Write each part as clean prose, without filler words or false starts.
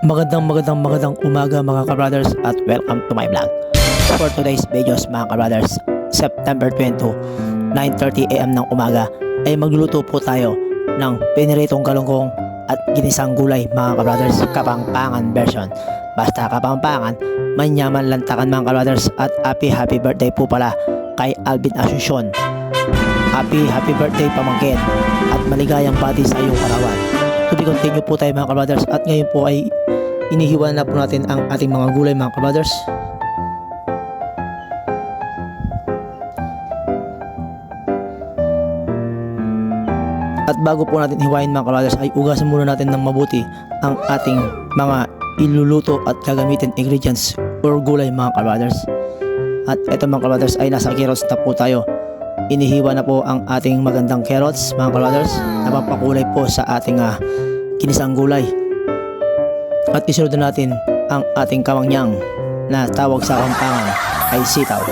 Magandang umaga mga ka-brothers at welcome to my vlog. For today's videos mga ka-brothers, September 22, 9:30 AM ng umaga ay magluluto po tayo ng piniritong galunggong at ginisang gulay mga ka-brothers, Kapampangan version. Basta Kapampangan, manyaman lantakan mga ka-brothers, at happy birthday po pala kay Alvin Asuncion. Happy birthday pamangkin at maligayang bati sa iyong karawan. To be continue po tayo mga ka-brothers, at ngayon po ay inihiwa na po natin ang ating mga gulay mga ka-brothers. At bago po natin hiwain mga ka-brothers ay ugasan muna natin ng mabuti ang ating mga iluluto at gagamitin ingredients or gulay mga ka-brothers. At ito mga ka-brothers ay nasa carrots na po tayo. Inihiwa na po ang ating magandang carrots mga ka-brothers, napapakulay po sa ating ginisang gulay. At isunod na natin ang ating kamangyang na tawag sa Kapampangan ay sitaw.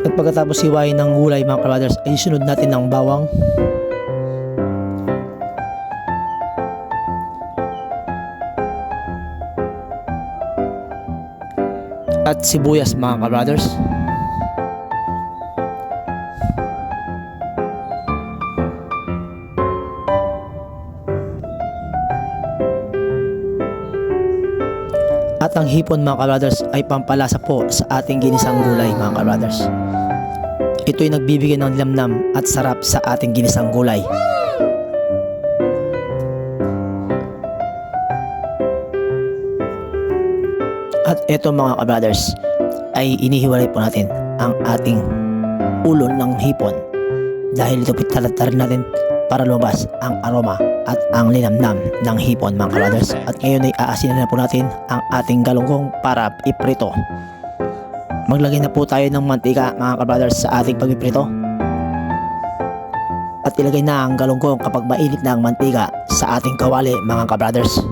At pagkatapos hiwain ng gulay mga ka-brothers ay isunod natin ng bawang, at sibuyas mga ka-brothers. At ang hipon mga ka-brothers ay pampalasa po sa ating ginisang gulay mga ka-brothers. Ito'y nagbibigay ng lamnam at sarap sa ating ginisang gulay. At eto mga ka-brothers ay inihiwalay po natin ang ating ulo ng hipon, dahil ito pitalatarin natin para lumabas ang aroma at ang linamnam ng hipon mga ka-brothers. At ngayon ay aasinan na po natin ang ating galunggong para iprito. Maglagay na po tayo ng mantika mga ka-brothers sa ating pagpiprito. At ilagay na ang galunggong kapag mainit na ang mantika sa ating kawali mga ka-brothers.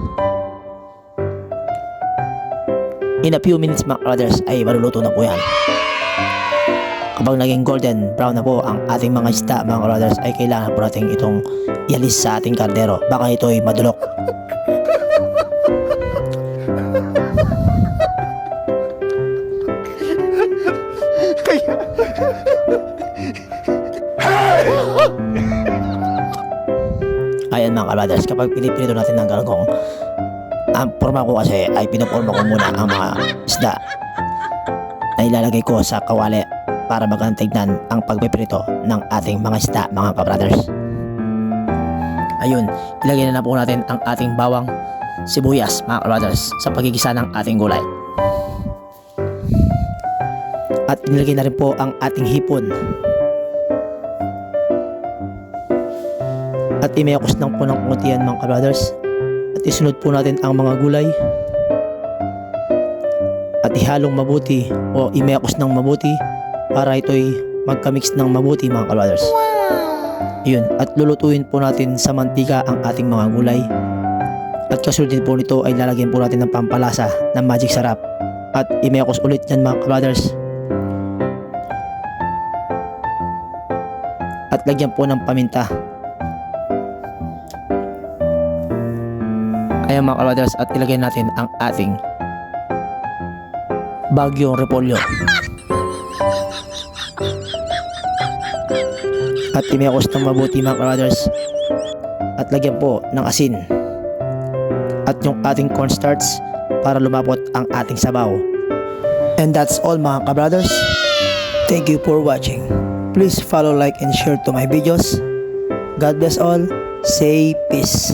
In a few minutes mga ka-brothers ay maluluto na po yan. Kapag naging golden brown na po ang ating mga isda mga ka-brothers ay kailangan po natin itong ialis sa ating kardero, baka ito ay madulok. Ayan mga ka-brothers, kapag pinipinito natin ng galunggong, ang forma ko kasi ay pinuporma ko muna ang mga isda na ilalagay ko sa kawali para magandang tignan ang pagpiprito ng ating mga isda mga ka-brothers. Ayun, ilagay na po natin ang ating bawang, sibuyas mga ka-brothers sa pagigisa ng ating gulay. At inilagay na rin po ang ating hipon. At imayakos lang po ng konti yan mga ka-brothers. At isunod po natin ang mga gulay at ihalong mabuti o imayakos ng mabuti para ito'y magkamix ng mabuti mga ka-brothers. Yun, at lulutuin po natin sa mantika ang ating mga gulay. At kasunod din po nito ay lalagyan po natin ng pampalasa ng magic sarap. At imayakos ulit yan mga ka-brothers. At lagyan po ng paminta. Ayan mga ka-brothers, at ilagay natin ang ating bagyong repolyo. At imayakos ng mabuti mga ka-brothers. At lagyan po ng asin at yung ating cornstarch para lumapot ang ating sabaw. And that's all mga ka-brothers. Thank you for watching. Please follow, like, and share to my videos. God bless all. Say peace.